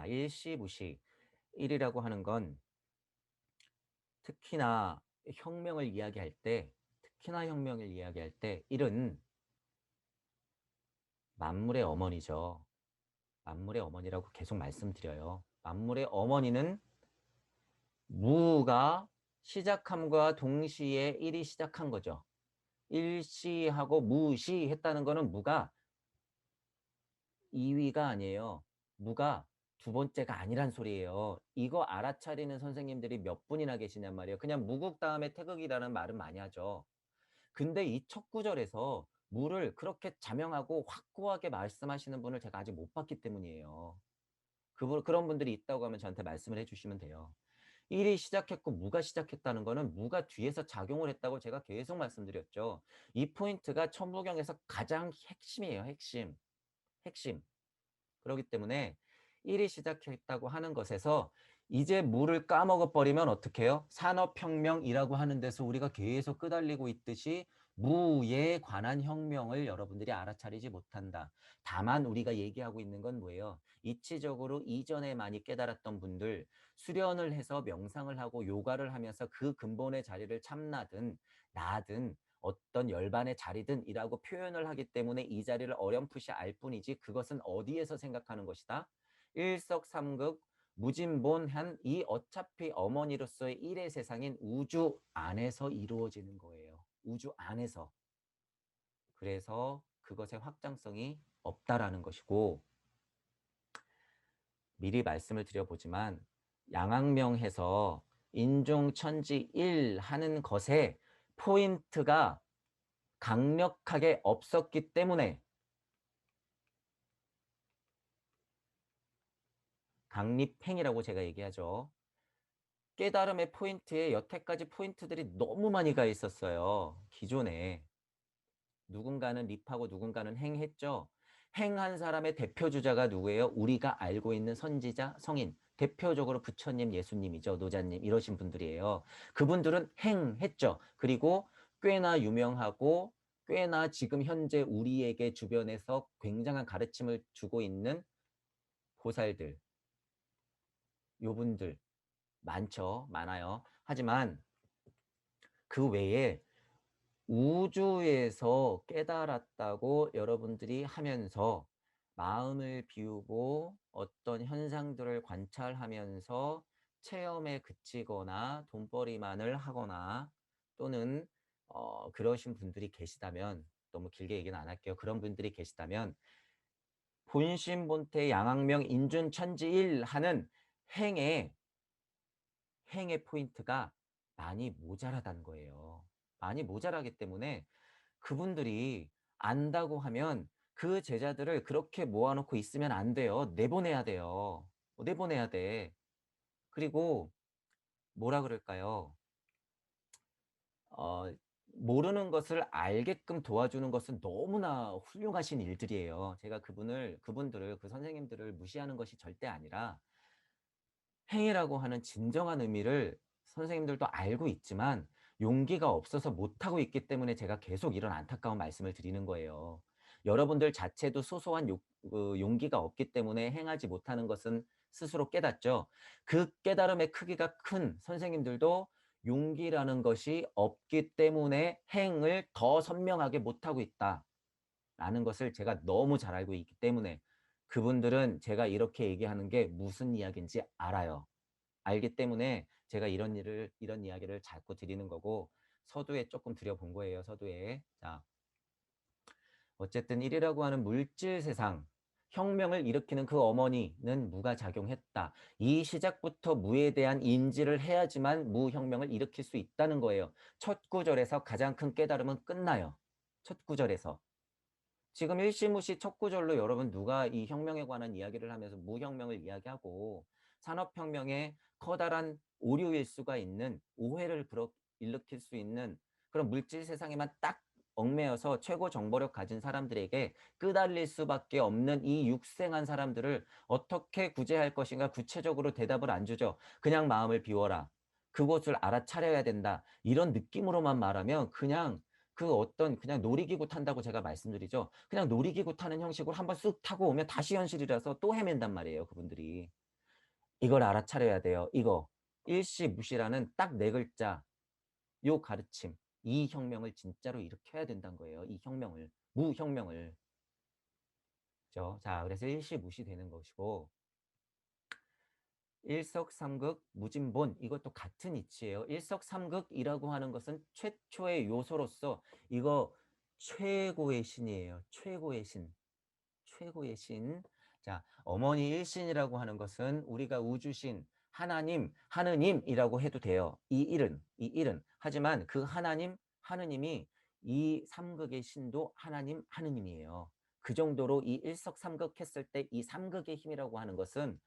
일시무시 일이라고 하는 건 특히나 혁명을 이야기할 때 특히나 혁명을 이야기할 때 일은 만물의 어머니죠. 만물의 어머니라고 계속 말씀드려요. 만물의 어머니는 무가 시작함과 동시에 일이 시작한 거죠. 일시하고 무시했다는 거는 무가 2위가 아니에요. 무가 두 번째가 아니란 소리예요. 이거 알아차리는 선생님들이 몇 분이나 계시냔 말이에요. 그냥 무국 다음에 태극이라는 말은 많이 하죠. 근데 이 첫 구절에서 무를 그렇게 자명하고 확고하게 말씀하시는 분을 제가 아직 못 봤기 때문이에요. 그런 분들이 있다고 하면 저한테 말씀을 해주시면 돼요. 일이 시작했고 무가 시작했다는 거는 무가 뒤에서 작용을 했다고 제가 계속 말씀드렸죠. 이 포인트가 천부경에서 가장 핵심이에요. 핵심. 핵심. 그렇기 때문에 일이 시작했다고 하는 것에서 이제 무를 까먹어 버리면 어떻게 해요? 산업혁명이라고 하는 데서 우리가 계속 끄달리고 있듯이 무에 관한 혁명을 여러분들이 알아차리지 못한다. 다만 우리가 얘기하고 있는 건 뭐예요? 이치적으로 이전에 많이 깨달았던 분들 수련을 해서 명상을 하고 요가를 하면서 그 근본의 자리를 참나든 나든 어떤 열반의 자리든 이라고 표현을 하기 때문에 이 자리를 어렴풋이 알 뿐이지 그것은 어디에서 생각하는 것이다? 일석삼극 무진본한 이 어차피 어머니로서의 일의 세상인 우주 안에서 이루어지는 거예요. 우주 안에서. 그래서 그것의 확장성이 없다라는 것이고 미리 말씀을 드려보지만 양학명해서 인종천지일 하는 것에 포인트가 강력하게 없었기 때문에 강립행이라고 제가 얘기하죠. 깨달음의 포인트에 여태까지 포인트들이 너무 많이 가 있었어요. 기존에. 누군가는 립하고 누군가는 행했죠. 행한 사람의 대표주자가 누구예요? 우리가 알고 있는 선지자, 성인. 대표적으로 부처님, 예수님이죠. 노자님 이러신 분들이에요. 그분들은 행했죠. 그리고 꽤나 유명하고 꽤나 지금 현재 우리에게 주변에서 굉장한 가르침을 주고 있는 보살들, 요분들 많죠. 많아요. 하지만 그 외에 우주에서 깨달았다고 여러분들이 하면서 마음을 비우고 어떤 현상들을 관찰하면서 체험에 그치거나 돈벌이만을 하거나 또는 그러신 분들이 계시다면 너무 길게 얘기는 안 할게요. 그런 분들이 계시다면 본심본태 양학명 인준천지일 하는 행에 행의 포인트가 많이 모자라다는 거예요. 많이 모자라기 때문에 그분들이 안다고 하면 그 제자들을 그렇게 모아놓고 있으면 안 돼요. 내보내야 돼요. 내보내야 돼. 그리고 뭐라 그럴까요? 어, 모르는 것을 알게끔 도와주는 것은 너무나 훌륭하신 일들이에요. 제가 그분들을, 그 선생님들을 무시하는 것이 절대 아니라 행위라고 하는 진정한 의미를 선생님들도 알고 있지만 용기가 없어서 못하고 있기 때문에 제가 계속 이런 안타까운 말씀을 드리는 거예요. 여러분들 자체도 소소한 용기가 없기 때문에 행하지 못하는 것은 스스로 깨닫죠. 그 깨달음의 크기가 큰 선생님들도 용기라는 것이 없기 때문에 행을 더 선명하게 못하고 있다라는 것을 제가 너무 잘 알고 있기 때문에 그분들은 제가 이렇게 얘기하는 게 무슨 이야기인지 알아요. 알기 때문에 제가 이런 이야기를 자꾸 드리는 거고 서두에 조금 드려본 거예요. 서두에. 자, 어쨌든 일이라고 하는 물질 세상 혁명을 일으키는 그 어머니는 무가 작용했다. 이 시작부터 무에 대한 인지를 해야지만 무혁명을 일으킬 수 있다는 거예요. 첫 구절에서 가장 큰 깨달음은 끝나요. 첫 구절에서. 지금 일시무시 첫 구절로 여러분 누가 이 혁명에 관한 이야기를 하면서 무혁명을 이야기하고 산업혁명의 커다란 오류일 수가 있는 오해를 일으킬 수 있는 그런 물질 세상에만 딱 얽매여서 최고 정보력 가진 사람들에게 끄달릴 수밖에 없는 이 육생한 사람들을 어떻게 구제할 것인가 구체적으로 대답을 안 주죠. 그냥 마음을 비워라. 그것을 알아차려야 된다. 이런 느낌으로만 말하면 그냥 그 어떤 그냥 놀이기구 탄다고 제가 말씀드리죠. 그냥 놀이기구 타는 형식으로 한번 쑥 타고 오면 다시 현실이라서 또 헤맨단 말이에요. 그분들이. 이걸 알아차려야 돼요. 이거 일시무시라는 딱 네 글자 요 가르침, 이 혁명을 진짜로 일으켜야 된다는 거예요. 이 혁명을, 무혁명을. 그죠? 자, 그래서 일시무시되는 것이고 일석삼극 무진본 이것도 같은 이치예요. 일석삼극이라고 하는 것은 최초의 요소로서 이거 최고의 신이에요. 최고의 신. 최고의 신. 자, 어머니 일신이라고 하는 것은 우리가 우주신, 하나님, 하느님이라고 해도 돼요. 이 일은. 하지만 그 하나님, 하느님이 이 삼극의 신도 하나님, 하느님이에요. 그 정도로 이 일석삼극했을 때 이 삼극의 힘이라고 하는 것은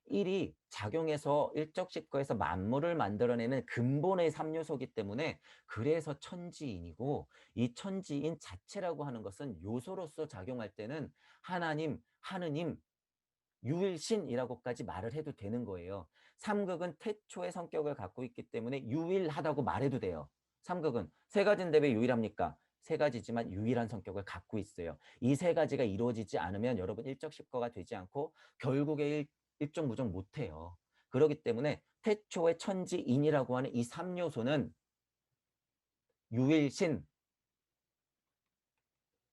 일이 작용해서 일적십거에서 만물을 만들어내는 근본의 3요소이기 때문에 그래서 천지인이고 이 천지인 자체라고 하는 것은 요소로서 작용할 때는 하나님, 하느님, 유일신이라고까지 말을 해도 되는 거예요. 삼극은 태초의 성격을 갖고 있기 때문에 유일하다고 말해도 돼요. 삼극은 세 가지인데 왜 유일합니까? 세 가지지만 유일한 성격을 갖고 있어요. 이 세 가지가 이루어지지 않으면 여러분 일적십거가 되지 않고 결국에 일종무종 못해요. 그렇기 때문에 태초의 천지인이라고 하는 이 3요소는 유일신,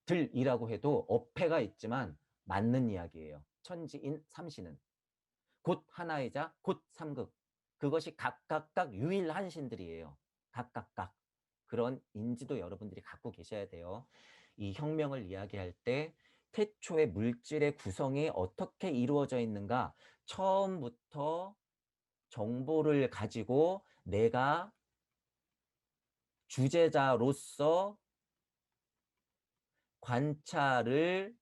들이라고 해도 어폐가 있지만 맞는 이야기예요. 천지인 삼신은. 곧 하나이자 곧 삼극. 그것이 각각각 유일한 신들이에요. 각각각. 그런 인지도 여러분들이 갖고 계셔야 돼요. 이 혁명을 이야기할 때 태초의 물질의 구성이 어떻게 이루어져 있는가 처음부터 정보를 가지고 내가 주제자로서 관찰을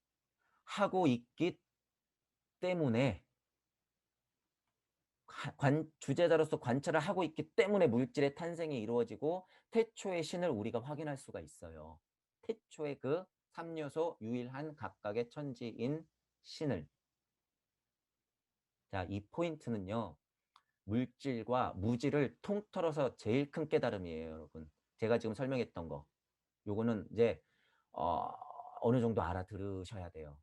하고 있기 때문에 주제자로서 관찰을 하고 있기 때문에 물질의 탄생이 이루어지고 태초의 신을 우리가 확인할 수가 있어요. 태초의 그 3요소 유일한 각각의 천지인 신을. 자, 이 포인트는요. 물질과 무질을 통틀어서 제일 큰 깨달음이에요, 여러분. 제가 지금 설명했던 거. 요거는 이제 어, 어느 정도 알아들으셔야 돼요.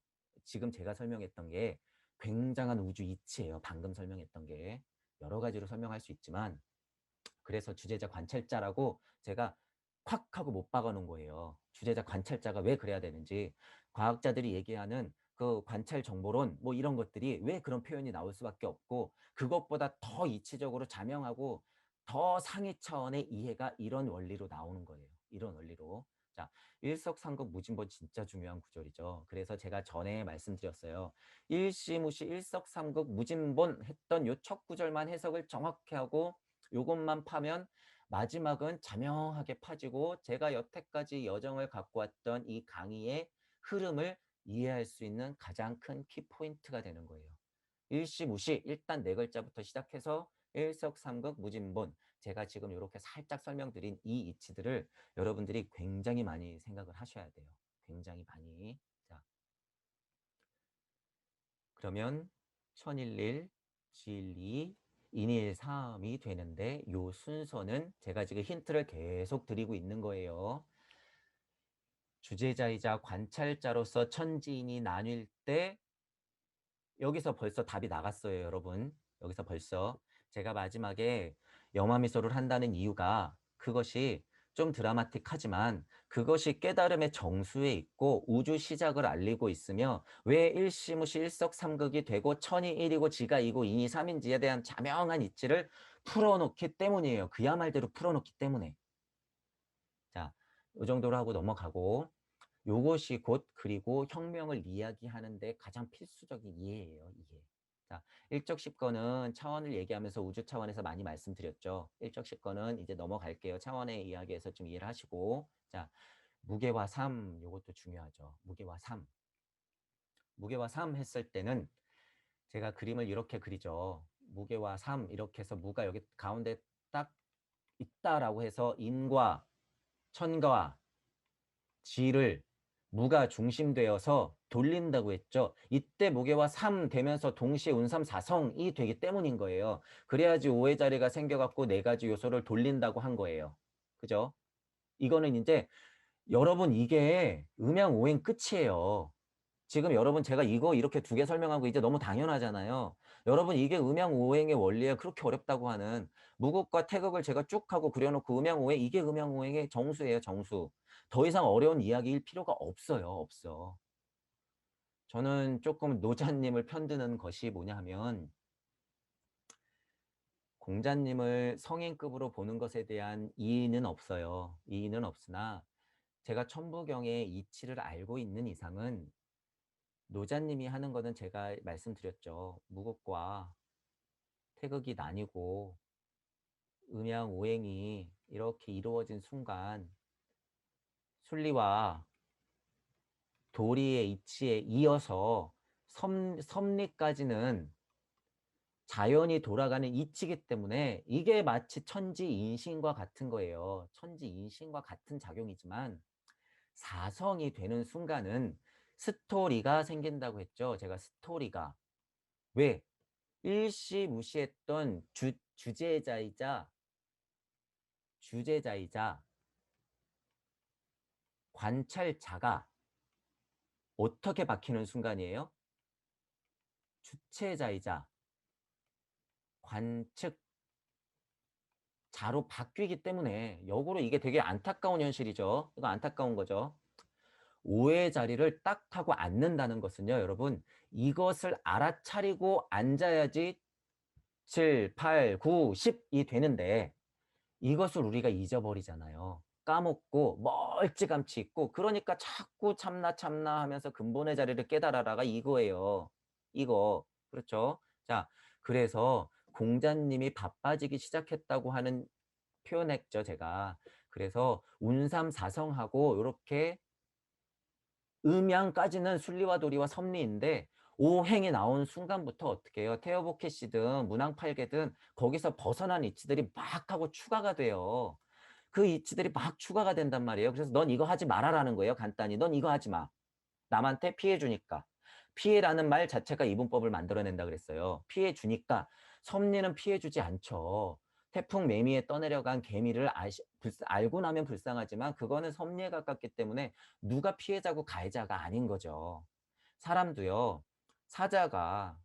지금 제가 설명했던 게 굉장한 우주 이치예요. 방금 설명했던 게. 여러 가지로 설명할 수 있지만 그래서 주제자 관찰자라고 제가 콱 하고 못 박아 놓은 거예요. 주제자 관찰자가 왜 그래야 되는지. 과학자들이 얘기하는 그 관찰 정보론 뭐 이런 것들이 왜 그런 표현이 나올 수밖에 없고 그것보다 더 이치적으로 자명하고 더 상위 차원의 이해가 이런 원리로 나오는 거예요. 이런 원리로. 자, 일석삼극 무진본 진짜 중요한 구절이죠. 그래서 제가 전에 말씀드렸어요. 일시무시 일석삼극 무진본 했던 요 첫 구절만 해석을 정확히 하고 요것만 파면 마지막은 자명하게 파지고 제가 여태까지 여정을 갖고 왔던 이 강의의 흐름을 이해할 수 있는 가장 큰 키포인트가 되는 거예요. 일시무시 일단 네 글자부터 시작해서 일석삼극 무진본 제가 지금 이렇게 살짝 설명드린 이 이치들을 여러분들이 굉장히 많이 생각을 하셔야 돼요. 굉장히 많이. 자, 그러면 천일일, 지일이, 인일삼이 되는데 요 순서는 제가 지금 힌트를 계속 드리고 있는 거예요. 주제자이자 관찰자로서 천지인이 나뉠 때 여기서 벌써 답이 나갔어요, 여러분. 여기서 벌써 제가 마지막에 영화미소를 한다는 이유가 그것이 좀 드라마틱하지만 그것이 깨달음의 정수에 있고 우주 시작을 알리고 있으며 왜 일시무시 일석삼극이 되고 천이 일이고 지가 이고 인이 삼인지에 대한 자명한 이치를 풀어놓기 때문이에요. 그야 말대로 풀어놓기 때문에. 자, 이 정도로 하고 넘어가고 요것이 곧 그리고 혁명을 이야기하는데 가장 필수적인 이해예요. 이해. 자, 일적 십거는 차원을 얘기하면서 우주 차원에서 많이 말씀드렸죠. 일적 십거는 이제 넘어갈게요. 차원의 이야기에서 좀 이해를 하시고. 자, 무게와 삶 요것도 중요하죠. 무게와 삶. 무게와 삶 했을 때는 제가 그림을 이렇게 그리죠. 무게와 삶 이렇게 해서 무가 여기 가운데 딱 있다라고 해서 인과 천과 지를 무가 중심되어서 돌린다고 했죠. 이때 무게와 3 되면서 동시에 운삼 사성이 되기 때문인 거예요. 그래야지 5의 자리가 생겨갖고 네 가지 요소를 돌린다고 한 거예요. 그죠? 이거는 이제 여러분 이게 음양 오행 끝이에요. 지금 여러분 제가 이거 이렇게 두 개 설명하고 이제 너무 당연하잖아요. 여러분 이게 음양오행의 원리에 그렇게 어렵다고 하는 무극과 태극을 제가 쭉 하고 그려놓고 음양오행 이게 음양오행의 정수예요, 정수. 더 이상 어려운 이야기일 필요가 없어요, 없어. 저는 조금 노자님을 편드는 것이 뭐냐 하면 공자님을 성인급으로 보는 것에 대한 이의는 없어요. 이의는 없으나 제가 천부경의 이치를 알고 있는 이상은 노자님이 하는 거는 제가 말씀드렸죠. 무극과 태극이 나뉘고 음양오행이 이렇게 이루어진 순간 순리와 도리의 이치에 이어서 섭리까지는 자연이 돌아가는 이치기 때문에 이게 마치 천지인신과 같은 거예요. 천지인신과 같은 작용이지만 사성이 되는 순간은 스토리가 생긴다고 했죠. 제가 스토리가. 왜? 일시무시했던 주제자이자 관찰자가 어떻게 바뀌는 순간이에요? 주체자이자 관측자로 바뀌기 때문에 역으로 이게 되게 안타까운 현실이죠. 이거 안타까운 거죠. 오의 자리를 딱 하고 앉는다는 것은요, 여러분, 이것을 알아차리고 앉아야지 7, 8, 9, 10이 되는데 이것을 우리가 잊어버리잖아요. 까먹고 멀찌감치 있고 그러니까 자꾸 참나 참나 하면서 근본의 자리를 깨달아라가 이거예요. 이거. 그렇죠? 자, 그래서 공자님이 바빠지기 시작했다고 하는 표현했죠, 제가. 그래서 운삼사성하고 이렇게 음양까지는 순리와 도리와 섭리인데 오행이 나온 순간부터 어떻게 해요? 테오보켓이든 문항팔계든 거기서 벗어난 이치들이 막 하고 추가가 돼요. 그 이치들이 막 추가가 된단 말이에요. 그래서 넌 이거 하지 말아라는 거예요. 간단히. 넌 이거 하지 마. 남한테 피해 주니까. 피해라는 말 자체가 이분법을 만들어낸다 그랬어요. 피해 주니까 섭리는 피해 주지 않죠. 태풍 매미에 떠내려간 개미를 알고 나면 불쌍하지만 그거는 섭리에 가깝기 때문에 누가 피해자고 가해자가 아닌 거죠. 사람도요. 사자가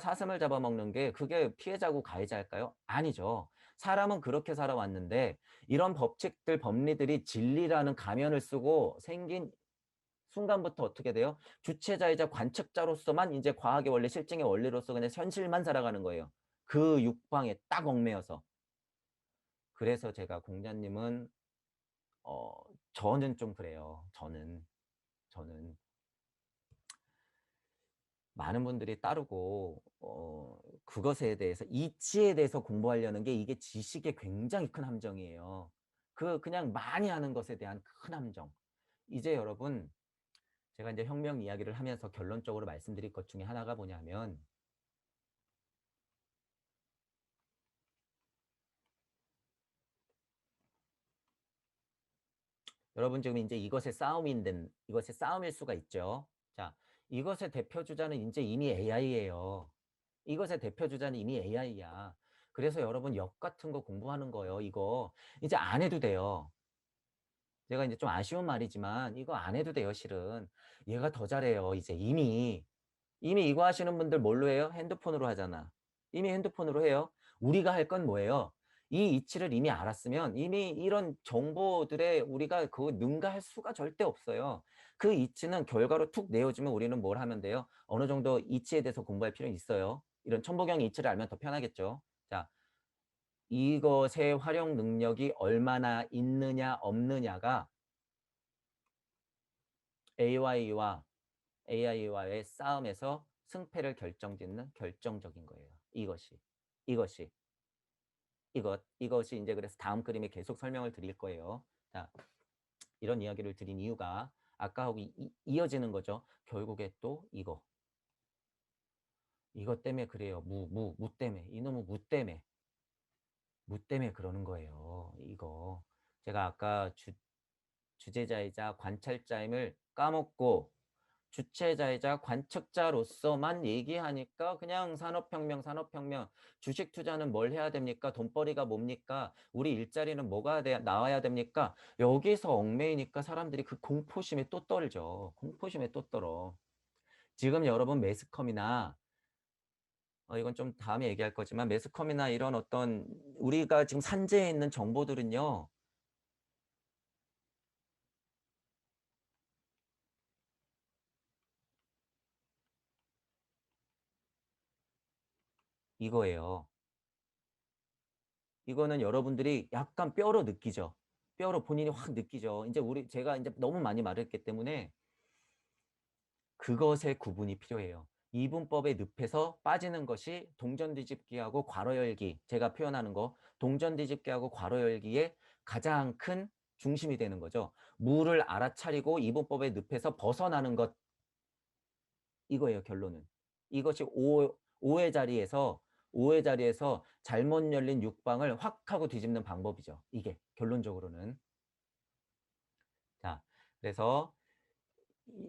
사슴을 잡아먹는 게 그게 피해자고 가해자일까요? 아니죠. 사람은 그렇게 살아왔는데 이런 법칙들, 법리들이 진리라는 가면을 쓰고 생긴 순간부터 어떻게 돼요? 주체자이자 관측자로서만 이제 과학의 원리, 실증의 원리로서 그냥 현실만 살아가는 거예요. 그 육방에 딱 얽매여서. 그래서 제가 공자님은 어 저는 좀 그래요. 저는 많은 분들이 따르고 그것에 대해서 이치에 대해서 공부하려는 게 이게 지식의 굉장히 큰 함정이에요. 그냥 많이 하는 것에 대한 큰 함정. 이제 여러분 제가 이제 혁명 이야기를 하면서 결론적으로 말씀드릴 것 중에 하나가 뭐냐면 여러분 지금 이제 이것의 싸움일 수가 있죠. 자, 이것의 대표 주자는 이제 이미 AI예요. 이것의 대표 주자는 이미 AI야. 그래서 여러분 역 같은 거 공부하는 거요. 이거 이제 안 해도 돼요. 제가 이제 좀 아쉬운 말이지만 이거 안 해도 돼요, 실은. 얘가 더 잘해요. 이제 이미 이거 하시는 분들 뭘로 해요? 핸드폰으로 하잖아. 이미 핸드폰으로 해요. 우리가 할 건 뭐예요? 이 이치를 이미 알았으면 이미 이런 정보들에 우리가 그 능가할 수가 절대 없어요. 그 이치는 결과로 툭 내어주면 우리는 뭘 하면 돼요? 어느 정도 이치에 대해서 공부할 필요는 있어요. 이런 천부경 이치를 알면 더 편하겠죠. 자, 이것의 활용 능력이 얼마나 있느냐 없느냐가 AI와 AI와의 싸움에서 승패를 결정짓는 결정적인 거예요. 이것이 이것이 이제 그래서 다음 그림에 계속 설명을 드릴 거예요. 자, 이런 이야기를 드린 이유가 아까하고 이어지는 거죠. 결국에 또 이것 때문에 그래요. 무 때문에 이놈의 무 때문에 그러는 거예요. 이거 제가 아까 주제자이자 관찰자임을 까먹고 주체자이자 관측자로서만 얘기하니까 그냥 산업혁명, 주식 투자는 뭘 해야 됩니까? 돈벌이가 뭡니까? 우리 일자리는 뭐가 나와야 됩니까? 여기서 얽매이니까 사람들이 그 공포심에 또 떨죠. 공포심에 또 떨어. 지금 여러분 매스컴이나 이건 좀 다음에 얘기할 거지만 매스컴이나 이런 어떤 우리가 지금 산재해 있는 정보들은요. 이거예요. 이거는 여러분들이 약간 뼈로 느끼죠. 뼈로 본인이 확 느끼죠. 인제 제가 인제 너무 많이 말했기 때문에 그것의 구분이 필요해요. 이분법의 늪에서 빠지는 것이 동전 뒤집기하고 괄호 열기, 제가 표현하는 거 동전 뒤집기하고 괄호 열기의 가장 큰 중심이 되는 거죠. 물을 알아차리고 이분법의 늪에서 벗어나는 것, 이거예요 결론은. 이것이 오의 자리에서 잘못 열린 육방을 확 하고 뒤집는 방법이죠. 이게 결론적으로는. 자, 그래서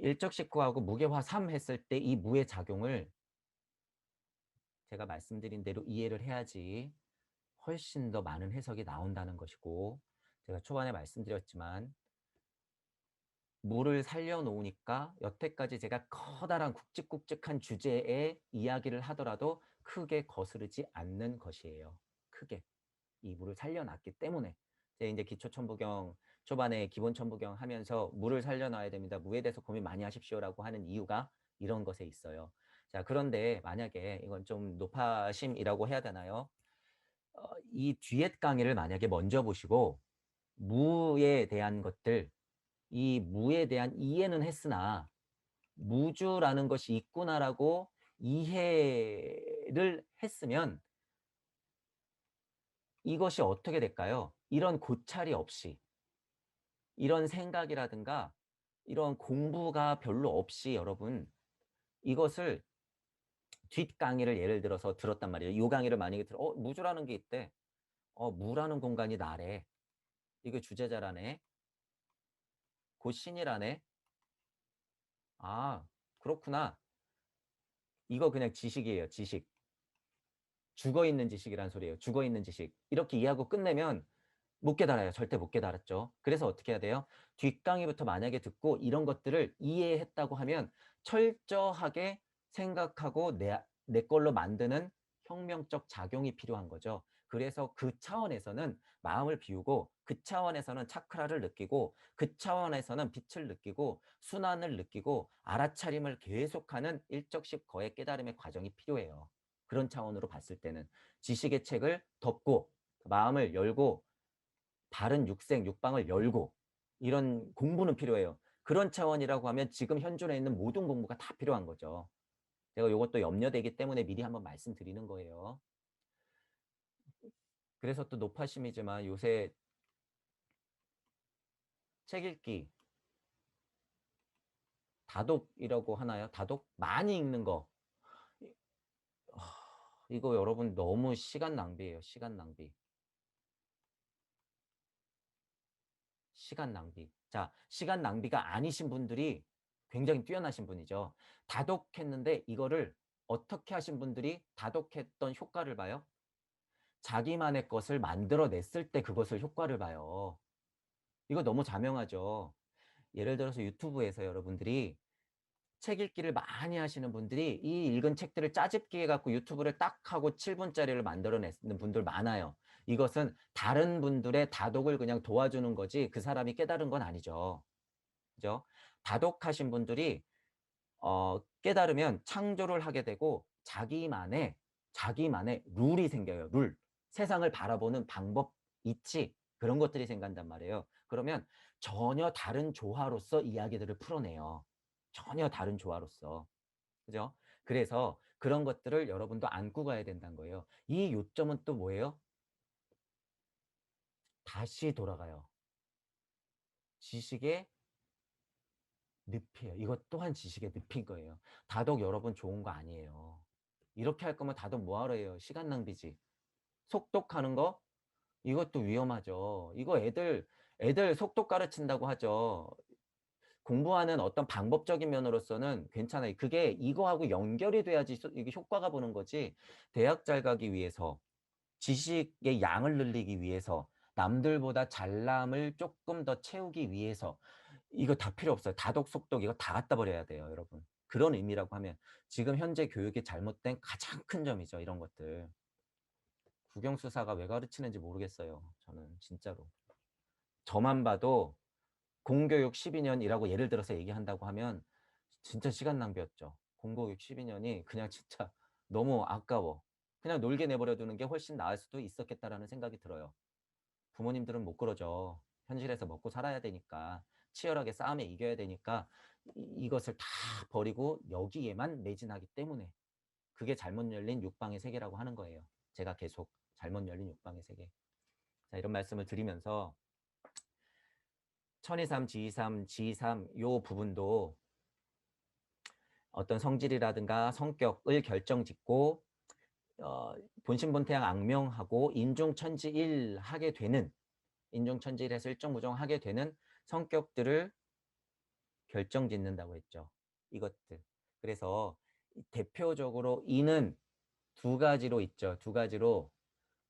일적식구하고 무게화 3 했을 때 이 무의 작용을 제가 말씀드린 대로 이해를 해야지 훨씬 더 많은 해석이 나온다는 것이고, 제가 초반에 말씀드렸지만 물을 살려 놓으니까 여태까지 제가 커다란 굵직굵직한 주제의 이야기를 하더라도 크게 거스르지 않는 것이에요. 크게. 이 물을 살려 놨기 때문에. 제가 이제 기초 첨부경 초반에 기본 첨부경 하면서 물을 살려 놔야 됩니다. 무에 대해서 고민 많이 하십시오라고 하는 이유가 이런 것에 있어요. 자, 그런데 만약에 이건 좀 노파심이라고 해야 되나요? 이 뒤에 강의를 만약에 먼저 보시고 무에 대한 것들, 이 무에 대한 이해는 했으나 무주라는 것이 있구나라고 이해를 했으면 이것이 어떻게 될까요? 이런 고찰이 없이, 이런 생각이라든가 이런 공부가 별로 없이 여러분 이것을 뒷 강의를 예를 들어서 들었단 말이에요. 요 강의를 만약에 무주라는 게 있대. 무라는 공간이 나래. 이게 주제자라네. 곧 신이라네. 아, 그렇구나. 이거 그냥 지식이에요. 지식. 죽어있는 지식이란 소리예요. 죽어있는 지식. 이렇게 이해하고 끝내면 못 깨달아요. 절대 못 깨달았죠. 그래서 어떻게 해야 돼요? 뒷강의부터 만약에 듣고 이런 것들을 이해했다고 하면 철저하게 생각하고 내 걸로 만드는 혁명적 작용이 필요한 거죠. 그래서 그 차원에서는 마음을 비우고, 그 차원에서는 차크라를 느끼고, 그 차원에서는 빛을 느끼고, 순환을 느끼고, 알아차림을 계속하는 일적씩 거의 깨달음의 과정이 필요해요. 그런 차원으로 봤을 때는 지식의 책을 덮고 마음을 열고 다른 육생, 육방을 열고 이런 공부는 필요해요. 그런 차원이라고 하면 지금 현존에 있는 모든 공부가 다 필요한 거죠. 제가 이것도 염려되기 때문에 미리 한번 말씀드리는 거예요. 그래서 또 노파심이지만 요새 책 읽기, 다독이라고 하나요? 다독? 많이 읽는 거. 이거 여러분 너무 시간 낭비예요. 시간 낭비. 시간 낭비. 자, 시간 낭비가 아니신 분들이 굉장히 뛰어나신 분이죠. 다독했는데 이거를 어떻게 하신 분들이 다독했던 효과를 봐요? 자기만의 것을 만들어냈을 때 그것을 효과를 봐요. 이거 너무 자명하죠. 예를 들어서 유튜브에서 여러분들이 책 읽기를 많이 하시는 분들이 이 읽은 책들을 짜집기 해갖고 유튜브를 딱 하고 7분짜리를 만들어내는 분들 많아요. 이것은 다른 분들의 다독을 그냥 도와주는 거지 그 사람이 깨달은 건 아니죠. 그죠? 다독하신 분들이 깨달으면 창조를 하게 되고 자기만의 룰이 생겨요. 룰. 세상을 바라보는 방법, 이치 그런 것들이 생긴단 말이에요. 그러면 전혀 다른 조화로서 이야기들을 풀어내요. 전혀 다른 조화로서. 그죠? 그래서 그런 것들을 여러분도 안고 가야 된다는 거예요. 이 요점은 또 뭐예요? 다시 돌아가요. 지식의 늪이에요. 이것 또한 지식의 늪인 거예요. 다독 여러분 좋은 거 아니에요. 이렇게 할 거면 다독 뭐하러 해요? 시간 낭비지. 속독하는 거? 이것도 위험하죠. 이거 애들 속독 가르친다고 하죠. 공부하는 어떤 방법적인 면으로서는 괜찮아요. 그게 이거하고 연결이 돼야지 이게 효과가 보는 거지. 대학 잘 가기 위해서, 지식의 양을 늘리기 위해서, 남들보다 잘남을 조금 더 채우기 위해서 이거 다 필요 없어요. 다독, 속독 이거 다 갖다 버려야 돼요, 여러분. 그런 의미라고 하면 지금 현재 교육이 잘못된 가장 큰 점이죠, 이런 것들. 국영수사가 왜 가르치는지 모르겠어요, 저는 진짜로. 저만 봐도 공교육 12년이라고 예를 들어서 얘기한다고 하면 진짜 시간 낭비였죠. 공교육 12년이 그냥 진짜 너무 아까워. 그냥 놀게 내버려 두는 게 훨씬 나을 수도 있었겠다라는 생각이 들어요. 부모님들은 못 그러죠. 현실에서 먹고 살아야 되니까, 치열하게 싸움에 이겨야 되니까 이것을 다 버리고 여기에만 매진하기 때문에 그게 잘못 열린 육방의 세계라고 하는 거예요. 제가 계속 잘못 열린 육방의 세계. 자, 이런 말씀을 드리면서 천이삼, 지이삼, 지이삼 요 부분도 어떤 성질이라든가 성격을 결정짓고 본신본태양 악명하고 인중천지일 하게 되는, 인중천지일해서 일정무정하게 되는 성격들을 결정짓는다고 했죠. 이것들. 그래서 대표적으로 이는 두 가지로 있죠. 두 가지로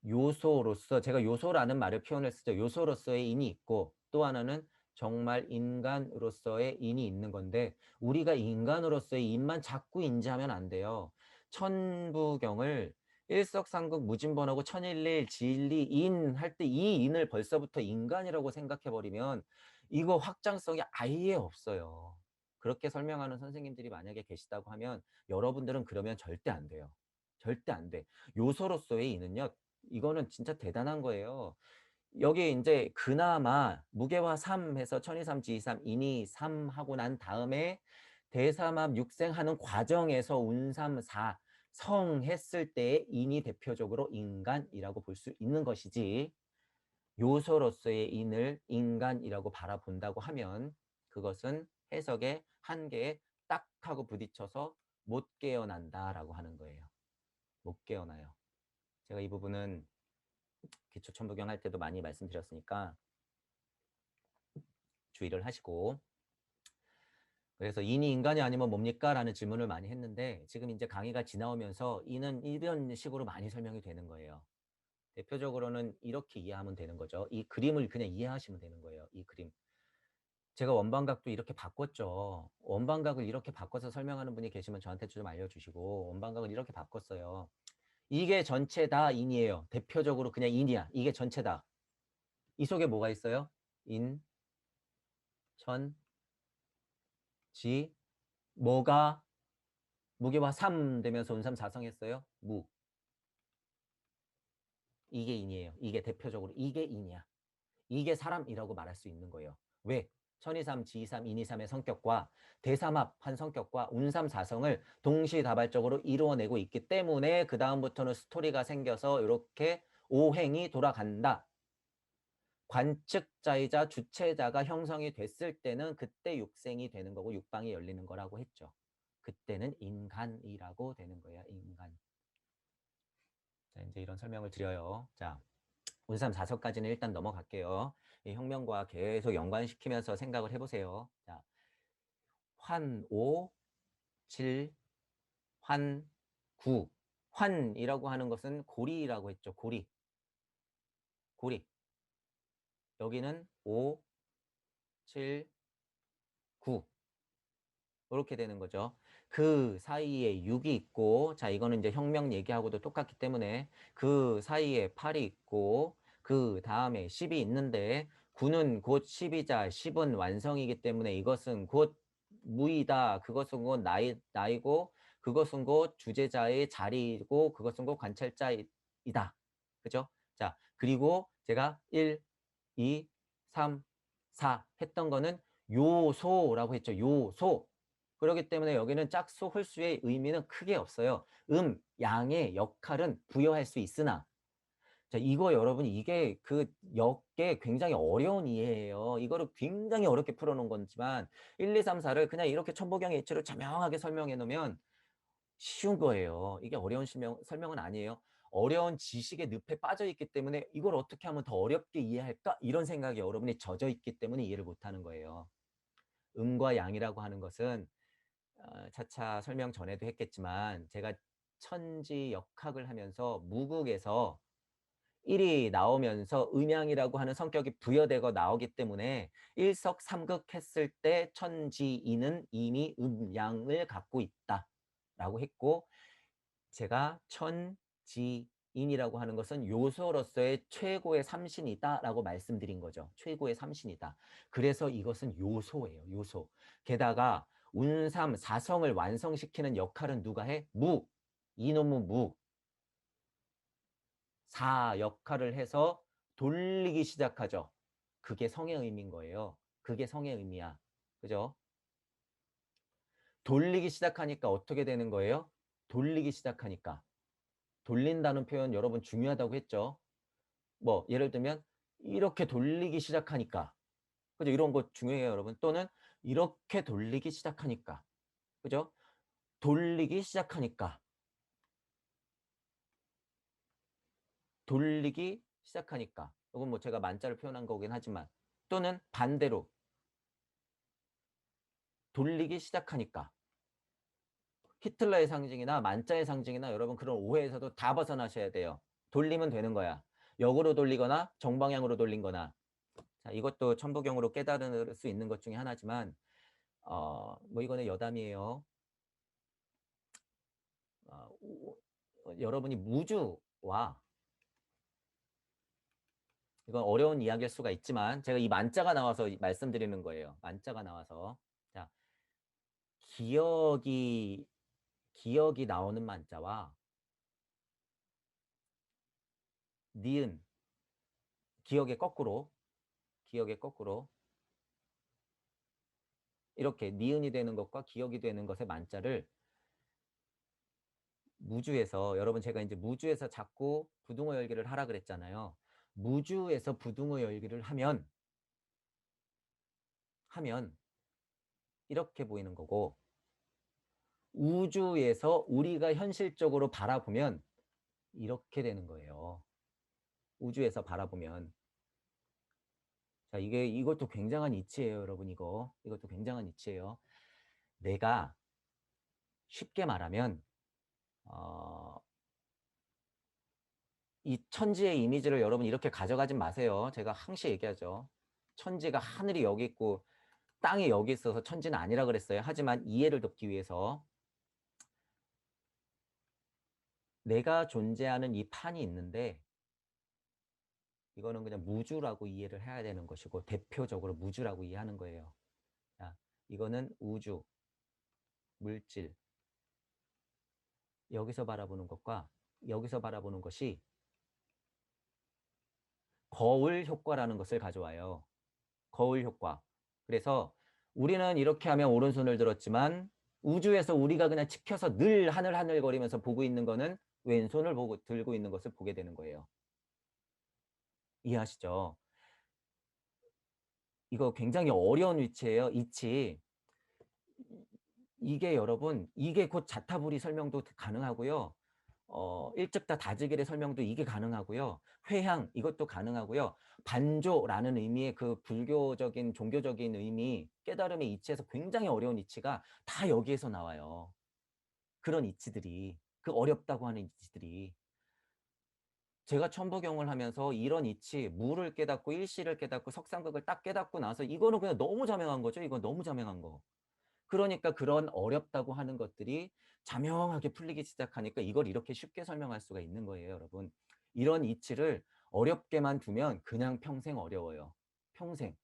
요소로서, 제가 요소라는 말을 표현을 쓰죠. 요소로서의 인이 있고 또 하나는 정말 인간으로서의 인이 있는 건데 우리가 인간으로서의 인만 자꾸 인지하면 안 돼요. 천부경을 일석삼국 무진번하고 천일일 진리 인 할 때 이 인을 벌써부터 인간이라고 생각해 버리면 이거 확장성이 아예 없어요. 그렇게 설명하는 선생님들이 만약에 계시다고 하면 여러분들은 그러면 절대 안 돼요. 절대 안 돼. 요소로서의 인은요, 이거는 진짜 대단한 거예요. 여기 이제 그나마 무게와 삼 해서 천이삼, 지이삼, 인이 삼 하고 난 다음에 대삼합 육생하는 과정에서 운삼, 사 성 했을 때 인이 대표적으로 인간이라고 볼 수 있는 것이지, 요소로서의 인을 인간이라고 바라본다고 하면 그것은 해석의 한계에 딱 하고 부딪혀서 못 깨어난다라고 하는 거예요. 못 깨어나요. 제가 이 부분은 기초천부경 할 때도 많이 말씀드렸으니까 주의를 하시고, 그래서 인이 인간이 아니면 뭡니까? 라는 질문을 많이 했는데 지금 이제 강의가 지나오면서 이는 이런 식으로 많이 설명이 되는 거예요. 대표적으로는 이렇게 이해하면 되는 거죠. 이 그림을 그냥 이해하시면 되는 거예요. 이 그림. 제가 원방각도 이렇게 바꿨죠. 원방각을 이렇게 바꿔서 설명하는 분이 계시면 저한테 좀 알려주시고, 원방각을 이렇게 바꿨어요. 이게 전체 다 인이에요. 대표적으로 그냥 인이야. 이게 전체다. 이 속에 뭐가 있어요? 인, 천, 지, 뭐가 무게와 3 되면서 운삼 사성했어요? 무. 이게 인이에요. 이게 대표적으로 이게 인이야. 이게 사람이라고 말할 수 있는 거예요. 왜? 천이삼, 지이삼, 인이삼의 성격과 대삼합한 성격과 운삼 사성을 동시다발적으로 이루어내고 있기 때문에 그 다음부터는 스토리가 생겨서 이렇게 오행이 돌아간다. 관측자이자 주체자가 형성이 됐을 때는 그때 육생이 되는 거고 육방이 열리는 거라고 했죠. 그때는 인간이라고 되는 거예요. 인간. 자, 이제 이런 설명을 드려요. 자, 운삼 4석까지는 일단 넘어갈게요. 이 혁명과 계속 연관시키면서 생각을 해보세요. 자, 환5, 7, 환9. 환이라고 하는 것은 고리라고 했죠. 고리. 고리. 여기는 5, 7, 9. 이렇게 되는 거죠. 그 사이에 6이 있고, 자, 이거는 이제 혁명 얘기하고도 똑같기 때문에 그 사이에 8이 있고, 그 다음에 10이 있는데 9는 곧 10이자 10은 완성이기 때문에 이것은 곧 무이다. 그것은 곧 나이고, 그것은 곧 주제자의 자리이고, 그것은 곧 관찰자이다. 그죠? 자, 그리고 제가 1, 2, 3, 4 했던 거는 요소라고 했죠. 요소. 그렇기 때문에 여기는 짝수, 홀수의 의미는 크게 없어요. 양의 역할은 부여할 수 있으나, 자, 이거 여러분, 이게 그 역계 굉장히 어려운 이해예요. 이거를 굉장히 어렵게 풀어놓은 거지만 1, 2, 3, 4를 그냥 이렇게 천부경 H로 자명하게 설명해 놓으면 쉬운 거예요. 이게 어려운 설명은 아니에요. 어려운 지식의 늪에 빠져 있기 때문에 이걸 어떻게 하면 더 어렵게 이해할까? 이런 생각이 여러분이 젖어 있기 때문에 이해를 못하는 거예요. 음과 양이라고 하는 것은 차차 설명 전에도 했겠지만 제가 천지 역학을 하면서 무국에서 일이 나오면서 음양이라고 하는 성격이 부여되고 나오기 때문에 일석삼극 했을 때 천지인은 이미 음양을 갖고 있다라고 했고, 제가 천지인이라고 하는 것은 요소로서의 최고의 삼신이다라고 말씀드린 거죠. 최고의 삼신이다. 그래서 이것은 요소예요. 요소. 게다가 운삼, 사성을 완성시키는 역할은 누가 해? 무. 이놈의 무. 사 역할을 해서 돌리기 시작하죠. 그게 성의 의미인 거예요. 그게 성의 의미야. 그죠? 돌리기 시작하니까 어떻게 되는 거예요? 돌리기 시작하니까. 돌린다는 표현 여러분 중요하다고 했죠. 뭐 예를 들면 이렇게 돌리기 시작하니까. 그죠? 이런 거 중요해요, 여러분. 또는 이렇게 돌리기 시작하니까. 그죠? 돌리기 시작하니까. 돌리기 시작하니까. 이건 뭐 제가 만자를 표현한 거긴 하지만, 또는 반대로 돌리기 시작하니까. 히틀러의 상징이나 만자의 상징이나 여러분 그런 오해에서도 다 벗어나셔야 돼요. 돌리면 되는 거야. 역으로 돌리거나 정방향으로 돌린거나. 자, 이것도 천부경으로 깨달을 수 있는 것 중에 하나지만 뭐 이거는 여담이에요. 여러분이 무주와, 이건 어려운 이야기일 수가 있지만 제가 이 만자가 나와서 말씀드리는 거예요. 만자가 나와서. 자, 기억이 나오는 만자와 니은, 기억의 거꾸로, 기억의 거꾸로, 이렇게 니은이 되는 것과 기억이 되는 것의 만자를 무주에서, 여러분 제가 이제 무주에서 자꾸 부등호 열기를 하라 그랬잖아요. 무주에서 부등호 열기를 하면 이렇게 보이는 거고, 우주에서 우리가 현실적으로 바라보면 이렇게 되는 거예요. 우주에서 바라보면. 자, 이것도 굉장한 이치예요, 여러분. 이것도 굉장한 이치예요. 내가 쉽게 말하면 이 천지의 이미지를 여러분 이렇게 가져가지 마세요. 제가 항상 얘기하죠. 천지가 하늘이 여기 있고 땅이 여기 있어서 천지는 아니라 그랬어요. 하지만 이해를 돕기 위해서 내가 존재하는 이 판이 있는데, 이거는 그냥 무주라고 이해를 해야 되는 것이고, 대표적으로 무주라고 이해하는 거예요. 자, 이거는 우주, 물질, 여기서 바라보는 것과 여기서 바라보는 것이 거울 효과라는 것을 가져와요. 거울 효과. 그래서 우리는 이렇게 하면 오른손을 들었지만 우주에서 우리가 그냥 지켜서 늘 하늘하늘거리면서 보고 있는 거는 왼손을 들고 있는 것을 보게 되는 거예요. 이해하시죠? 이거 굉장히 어려운 위치예요. 이게 여러분, 이게 곧 자타불이 설명도 가능하고요. 일찍다 다지길의 설명도 이게 가능하고요. 회향 이것도 가능하고요. 반조라는 의미의 그 불교적인 종교적인 의미, 깨달음의 이치에서 굉장히 어려운 이치가 다 여기에서 나와요. 그런 이치들이, 그 어렵다고 하는 이치들이. 제가 천부경을 하면서 이런 이치, 무를 깨닫고 일시를 깨닫고 석상극을 딱 깨닫고 나서 이거는 그냥 너무 자명한 거죠. 이건 너무 자명한 거. 그러니까 그런 어렵다고 하는 것들이 자명하게 풀리기 시작하니까 이걸 이렇게 쉽게 설명할 수가 있는 거예요, 여러분. 이런 이치를 어렵게만 두면 그냥 평생 어려워요. 평생.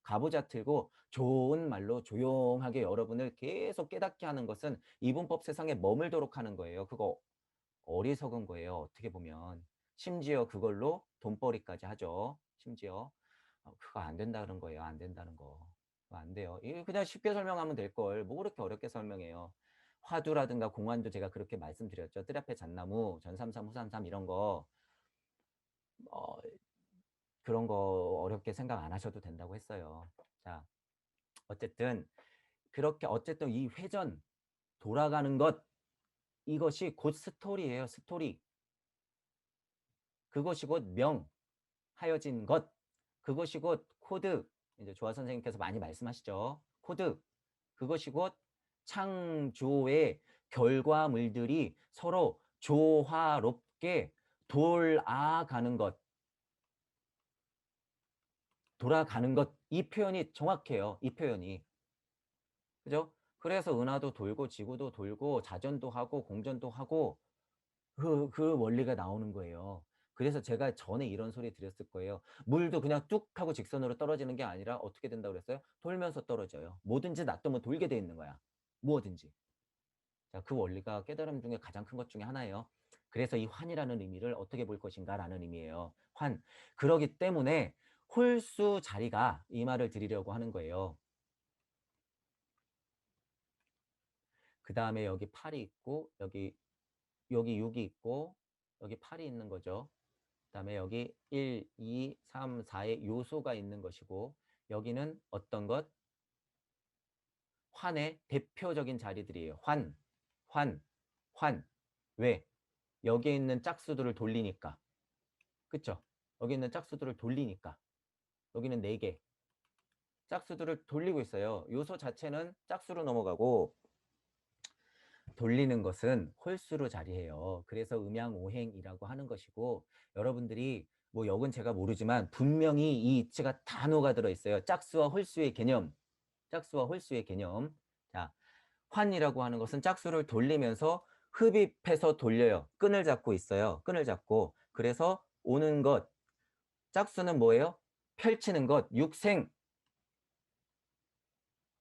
가부좌 틀고 좋은 말로 조용하게 여러분을 계속 깨닫게 하는 것은 이분법 세상에 머물도록 하는 거예요. 그거 어리석은 거예요, 어떻게 보면. 심지어 그걸로 돈벌이까지 하죠. 심지어. 그거 안 된다 그런 거예요. 안 된다는 거. 그거 안 돼요. 이게 그냥 쉽게 설명하면 될 걸. 뭐 그렇게 어렵게 설명해요. 화두라든가 공안도 제가 그렇게 말씀드렸죠. 뜰 앞에 잣나무, 전삼삼, 후삼삼 이런 거, 어, 그런 거 어렵게 생각 안 하셔도 된다고 했어요. 자, 어쨌든 그렇게 어쨌든 이 회전, 돌아가는 것, 이것이 곧 스토리예요. 스토리. 그것이 곧 명, 하여진 것. 그것이 곧 코드. 이제 조화 선생님께서 많이 말씀하시죠. 코드. 그것이 곧 창조의 결과물들이 서로 조화롭게 돌아가는 것. 돌아가는 것, 이 표현이 정확해요. 이 표현이. 그죠? 그래서 은하도 돌고 지구도 돌고 자전도 하고 공전도 하고 그 원리가 나오는 거예요. 그래서 제가 전에 이런 소리 드렸을 거예요. 물도 그냥 뚝 하고 직선으로 떨어지는 게 아니라 어떻게 된다고 그랬어요? 돌면서 떨어져요. 뭐든지 놔두면 돌게 돼 있는 거야. 무엇든지. 자, 그 원리가 깨달음 중에 가장 큰 것 중에 하나예요. 그래서 이 환이라는 의미를 어떻게 볼 것인가라는 의미예요. 환. 그러기 때문에 홀수 자리가 이 말을 드리려고 하는 거예요. 그 다음에 여기 8이 있고 여기 6이 있고 여기 8이 있는 거죠. 그 다음에 여기 1, 2, 3, 4의 요소가 있는 것이고 여기는 어떤 것? 환의 대표적인 자리들이에요. 환, 환, 환. 왜? 여기에 있는 짝수들을 돌리니까. 그쵸? 여기 있는 짝수들을 돌리니까. 여기는 4개. 짝수들을 돌리고 있어요. 요소 자체는 짝수로 넘어가고 돌리는 것은 홀수로 자리해요. 그래서 음양오행이라고 하는 것이고 여러분들이 뭐 역은 제가 모르지만 분명히 이 이치가 단어가 들어있어요. 짝수와 홀수의 개념. 짝수와 홀수의 개념. 자, 환이라고 하는 것은 짝수를 돌리면서 흡입해서 돌려요. 끈을 잡고 있어요. 끈을 잡고. 그래서 오는 것. 짝수는 뭐예요? 펼치는 것. 육생,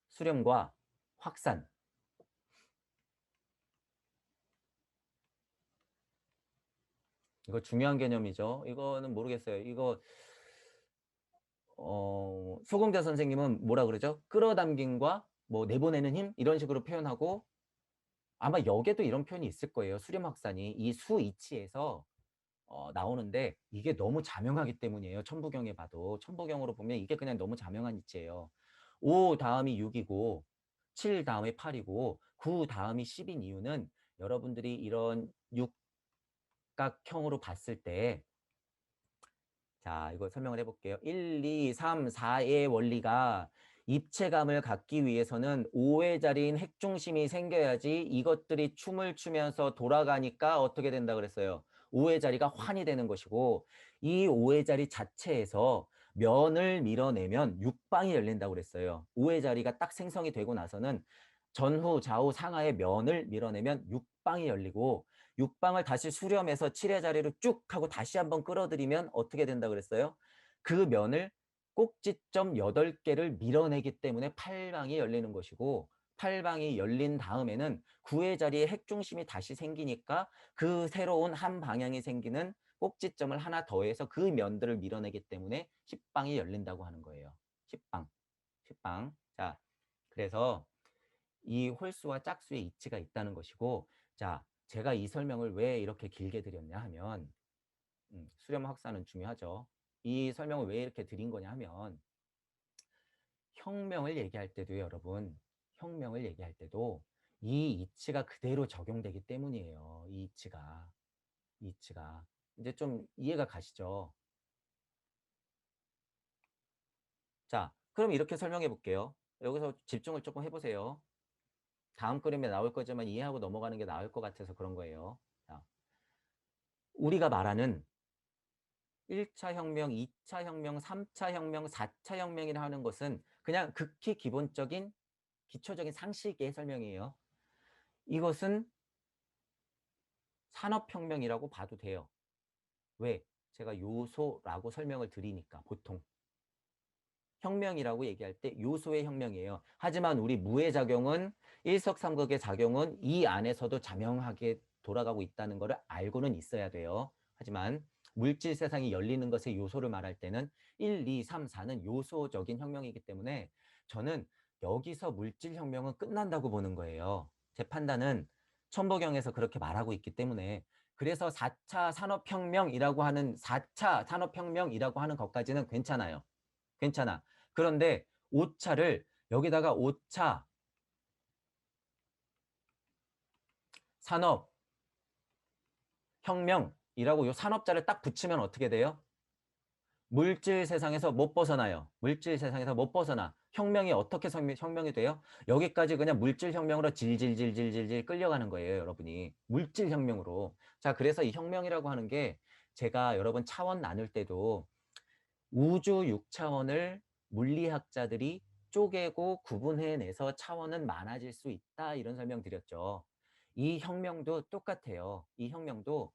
수렴과 확산. 이거 중요한 개념이죠. 이거는 모르겠어요. 이거 소공자 선생님은 뭐라 그러죠? 끌어당김과 뭐 내보내는 힘 이런 식으로 표현하고 아마 역에도 이런 표현이 있을 거예요. 수렴 확산이 이 수 이치에서 나오는데 이게 너무 자명하기 때문이에요. 천부경에 봐도 천부경으로 보면 이게 그냥 너무 자명한 이치예요. 5 다음이 6이고 7 다음에 8이고 9 다음이 10인 이유는 여러분들이 이런 육각형으로 봤을 때 자, 이거 설명을 해볼게요. 1, 2, 3, 4의 원리가 입체감을 갖기 위해서는 5의 자리인 핵중심이 생겨야지 이것들이 춤을 추면서 돌아가니까 어떻게 된다 그랬어요? 5의 자리가 환이 되는 것이고 이 5의 자리 자체에서 면을 밀어내면 육방이 열린다고 그랬어요. 5의 자리가 딱 생성이 되고 나서는 전후, 좌우, 상하의 면을 밀어내면 육방이 열리고 육방을 다시 수렴해서 7의 자리로 쭉 하고 다시 한번 끌어들이면 어떻게 된다 그랬어요? 그 면을 꼭지점 8개를 밀어내기 때문에 8방이 열리는 것이고 8방이 열린 다음에는 9의 자리에 핵중심이 다시 생기니까 그 새로운 한 방향이 생기는 꼭지점을 하나 더해서 그 면들을 밀어내기 때문에 10방이 열린다고 하는 거예요. 10방. 10방. 자, 그래서 이 홀수와 짝수의 이치가 있다는 것이고 자, 제가 이 설명을 왜 이렇게 길게 드렸냐 하면 수렴 확산은 중요하죠. 이 설명을 왜 이렇게 드린 거냐 하면 혁명을 얘기할 때도 여러분 혁명을 얘기할 때도 이 이치가 그대로 적용되기 때문이에요. 이 이치가 이제 좀 이해가 가시죠? 자, 그럼 이렇게 설명해 볼게요. 여기서 집중을 조금 해보세요. 다음 그림에 나올 거지만 이해하고 넘어가는 게 나을 것 같아서 그런 거예요. 자, 우리가 말하는 1차 혁명, 2차 혁명, 3차 혁명, 4차 혁명이라 하는 것은 그냥 극히 기본적인 기초적인 상식의 설명이에요. 이것은 산업혁명이라고 봐도 돼요. 왜? 제가 요소라고 설명을 드리니까 보통. 혁명이라고 얘기할 때 요소의 혁명이에요. 하지만 우리 무의 작용은 일석삼극의 작용은 이 안에서도 자명하게 돌아가고 있다는 것을 알고는 있어야 돼요. 하지만 물질 세상이 열리는 것의 요소를 말할 때는 1, 2, 3, 4는 요소적인 혁명이기 때문에 저는 여기서 물질 혁명은 끝난다고 보는 거예요. 제 판단은 천보경에서 그렇게 말하고 있기 때문에 그래서 4차 산업혁명이라고 하는 4차 산업혁명이라고 하는 것까지는 괜찮아요. 괜찮아. 그런데 5차를 여기다가 5차 산업혁명이라고 요 산업자를 딱 붙이면 어떻게 돼요? 물질 세상에서 못 벗어나요. 물질 세상에서 못 벗어나. 혁명이 어떻게 혁명이 돼요? 여기까지 그냥 물질 혁명으로 질질질질질질 끌려가는 거예요, 여러분이. 물질 혁명으로. 자, 그래서 이 혁명이라고 하는 게 제가 여러분 차원 나눌 때도 우주 6차원을 물리학자들이 쪼개고 구분해내서 차원은 많아질 수 있다. 이런 설명 드렸죠. 이 혁명도 똑같아요. 이 혁명도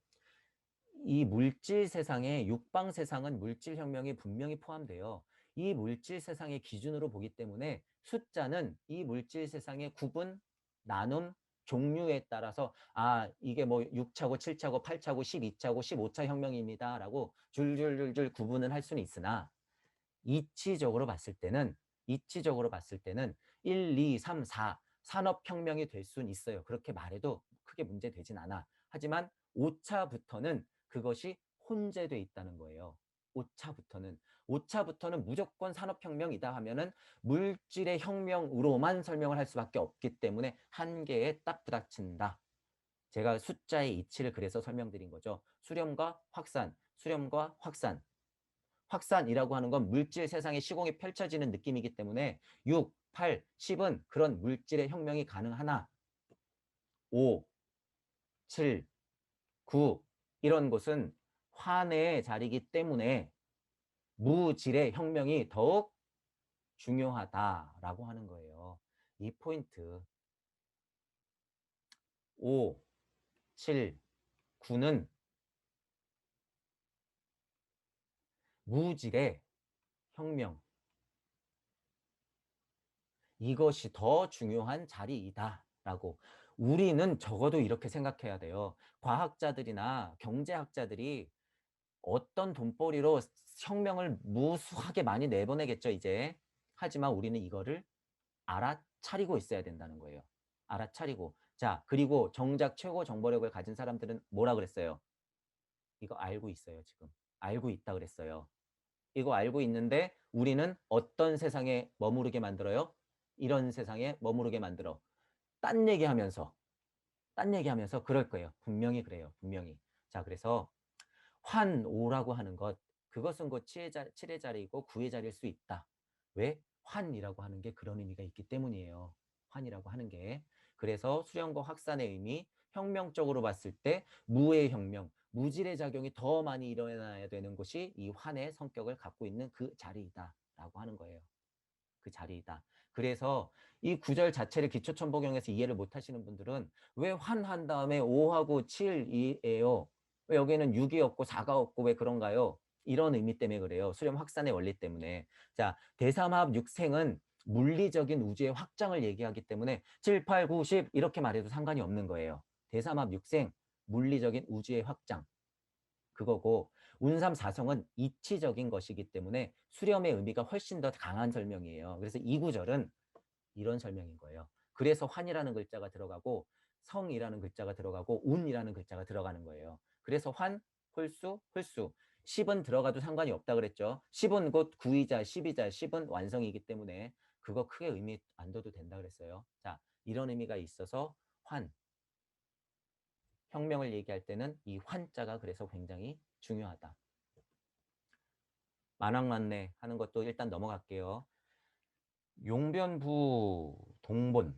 이 물질 세상에 육방 세상은 물질 혁명이 분명히 포함돼요. 이 물질 세상의 기준으로 보기 때문에 숫자는 이 물질 세상의 구분, 나눔, 종류에 따라서 아 이게 뭐 6차고 7차고 8차고 12차고 15차 혁명입니다 라고 줄줄줄줄 구분을 할 수는 있으나 이치적으로 봤을 때는 이치적으로 봤을 때는 1, 2, 3, 4 산업혁명이 될 수는 있어요. 그렇게 말해도 크게 문제되진 않아. 하지만 5차부터는 그것이 혼재돼 있다는 거예요. 5차부터는 5차부터는 무조건 산업혁명이다 하면은 물질의 혁명으로만 설명을 할 수밖에 없기 때문에 한계에 딱 부닥친다. 제가 숫자의 이치를 그래서 설명드린 거죠. 수렴과 확산, 수렴과 확산. 확산이라고 하는 건 물질 세상의 시공이 펼쳐지는 느낌이기 때문에 6, 8, 10은 그런 물질의 혁명이 가능하나 5, 7, 9 이런 곳은 환의 자리이기 때문에 무질의 혁명이 더욱 중요하다라고 하는 거예요. 이 포인트 5, 7, 9는 무질의 혁명 이것이 더 중요한 자리이다라고 우리는 적어도 이렇게 생각해야 돼요. 과학자들이나 경제학자들이 어떤 돈벌이로 혁명을 무수하게 많이 내보내겠죠, 이제. 하지만 우리는 이거를 알아차리고 있어야 된다는 거예요. 알아차리고. 자, 그리고 정작 최고 정보력을 가진 사람들은 뭐라 그랬어요? 이거 알고 있어요, 지금. 알고 있다 그랬어요. 이거 알고 있는데 우리는 어떤 세상에 머무르게 만들어요? 이런 세상에 머무르게 만들어. 딴 얘기하면서 그럴 거예요. 분명히 그래요. 분명히. 자, 그래서 환오라고 하는 것, 그것은 곧 7의 자리이고 9의 자리일 수 있다. 왜? 환이라고 하는 게 그런 의미가 있기 때문이에요. 환이라고 하는 게. 그래서 수령과 확산의 의미, 혁명적으로 봤을 때 무의 혁명, 무질의 작용이 더 많이 일어나야 되는 곳이 이 환의 성격을 갖고 있는 그 자리이다라고 하는 거예요. 그 자리이다. 그래서 이 구절 자체를 기초천복용에서 이해를 못 하시는 분들은 왜 환한 다음에 5하고 7이에요? 왜 여기는 6이 없고 4가 없고 왜 그런가요? 이런 의미 때문에 그래요. 수렴 확산의 원리 때문에. 자, 대삼합 육생은 물리적인 우주의 확장을 얘기하기 때문에 7, 8, 9, 10 이렇게 말해도 상관이 없는 거예요. 대삼합 육생, 물리적인 우주의 확장. 그거고 운삼 사성은 이치적인 것이기 때문에 수렴의 의미가 훨씬 더 강한 설명이에요. 그래서 이 구절은 이런 설명인 거예요. 그래서 환이라는 글자가 들어가고 성이라는 글자가 들어가고 운이라는 글자가 들어가는 거예요. 그래서 환, 홀수, 홀수. 10은 들어가도 상관이 없다 그랬죠. 10은 곧 9이자 10이자 10은 완성이기 때문에 그거 크게 의미 안 둬도 된다 그랬어요. 자, 이런 의미가 있어서 환, 혁명을 얘기할 때는 이 환자가 그래서 굉장히 중요하다. 만왕만내 하는 것도 일단 넘어갈게요. 용변부 동본,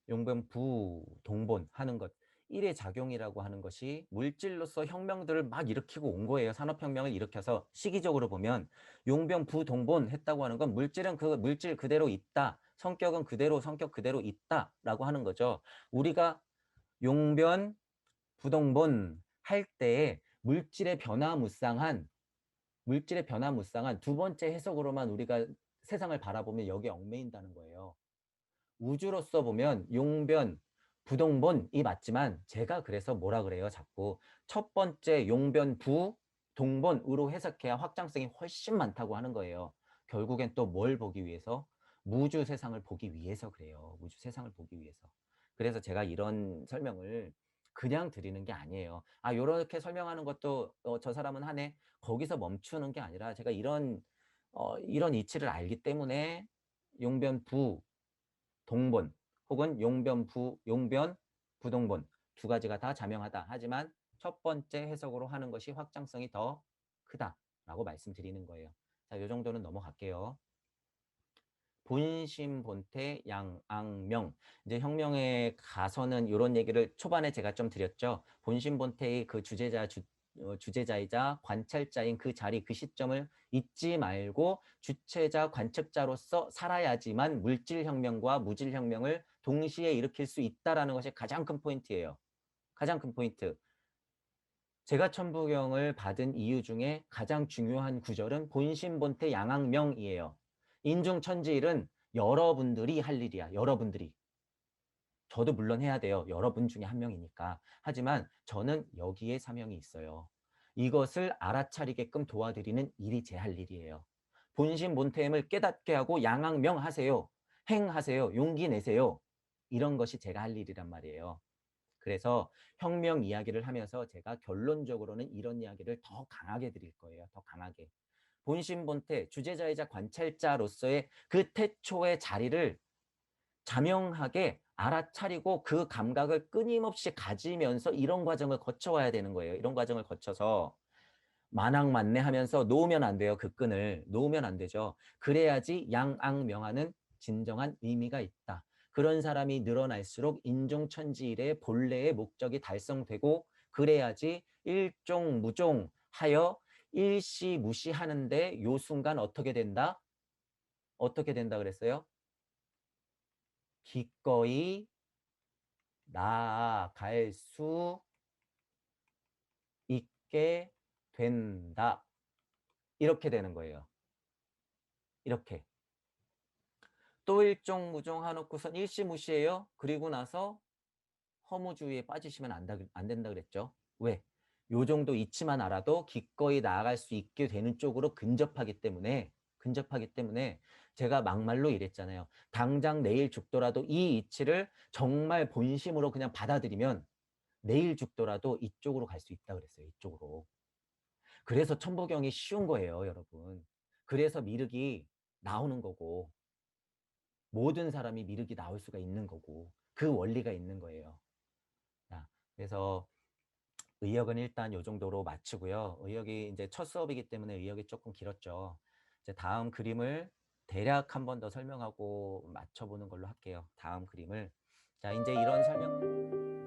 용변부 동본 하는 것. 일의 작용이라고 하는 것이 물질로서 혁명들을 막 일으키고 온 거예요. 산업혁명을 일으켜서 시기적으로 보면 용변부 동본 했다고 하는 건 물질은 그 물질 그대로 있다. 성격은 그대로 성격 그대로 있다라고 하는 거죠. 우리가 용변 부동본 할 때에 물질의 변화무쌍한 두 번째 해석으로만 우리가 세상을 바라보면 여기에 얽매인다는 거예요. 우주로서 보면 용변, 부동본이 맞지만 제가 그래서 뭐라 그래요? 자꾸 첫 번째 용변, 동본으로 해석해야 확장성이 훨씬 많다고 하는 거예요. 결국엔 또 뭘 보기 위해서? 무주 세상을 보기 위해서 그래요. 무주 세상을 보기 위해서. 그래서 제가 이런 설명을 그냥 드리는 게 아니에요. 아, 요렇게 설명하는 것도 저 사람은 하네. 거기서 멈추는 게 아니라 제가 이런 이치를 알기 때문에 용변부, 동본 혹은 용변, 부동본 두 가지가 다 자명하다. 하지만 첫 번째 해석으로 하는 것이 확장성이 더 크다라고 말씀드리는 거예요. 자, 요 정도는 넘어갈게요. 본심, 본태, 양앙명. 이제 혁명에 가서는 이런 얘기를 초반에 제가 좀 드렸죠. 본심, 본태의 그 주제자 주제자이자 관찰자인 그 자리, 그 시점을 잊지 말고 주체자, 관측자로서 살아야지만 물질혁명과 무질혁명을 동시에 일으킬 수 있다는 것이 가장 큰 포인트예요. 가장 큰 포인트. 제가 천부경을 받은 이유 중에 가장 중요한 구절은 본심본태 양악명이에요. 인중천지일은 여러분들이 할 일이야. 여러분들이. 저도 물론 해야 돼요. 여러분 중에 한 명이니까. 하지만 저는 여기에 사명이 있어요. 이것을 알아차리게끔 도와드리는 일이 제 할 일이에요. 본심본태임을 깨닫게 하고 양악명하세요. 행하세요. 용기 내세요. 이런 것이 제가 할 일이란 말이에요. 그래서 혁명 이야기를 하면서 제가 결론적으로는 이런 이야기를 더 강하게 드릴 거예요. 더 강하게. 본심본태, 주제자이자 관찰자로서의 그 태초의 자리를 자명하게 알아차리고 그 감각을 끊임없이 가지면서 이런 과정을 거쳐와야 되는 거예요. 이런 과정을 거쳐서 만악만내하면서 놓으면 안 돼요. 그 끈을. 놓으면 안 되죠. 그래야지 양악명하는 진정한 의미가 있다. 그런 사람이 늘어날수록 인종천지일의 본래의 목적이 달성되고 그래야지 일종무종하여 일시무시하는데 요 순간 어떻게 된다? 어떻게 된다 그랬어요? 기꺼이 나아갈 수 있게 된다. 이렇게 되는 거예요. 이렇게. 또 일종무종 하놓고선 일시무시해요. 그리고 나서 허무주의에 빠지시면 안 된다 그랬죠. 왜? 요 정도 이치만 알아도 기꺼이 나아갈 수 있게 되는 쪽으로 근접하기 때문에 제가 막말로 이랬잖아요. 당장 내일 죽더라도 이 이치를 정말 본심으로 그냥 받아들이면 내일 죽더라도 이쪽으로 갈 수 있다 그랬어요. 이쪽으로. 그래서 천부경이 쉬운 거예요, 여러분. 그래서 미륵이 나오는 거고 모든 사람이 미륵이 나올 수가 있는 거고 그 원리가 있는 거예요. 자, 그래서 의역은 일단 요 정도로 마치고요. 의역이 이제 첫 수업이기 때문에 의역이 조금 길었죠. 이제 다음 그림을 대략 한 번 더 설명하고 맞춰보는 걸로 할게요. 다음 그림을. 자, 이제 이런 설명.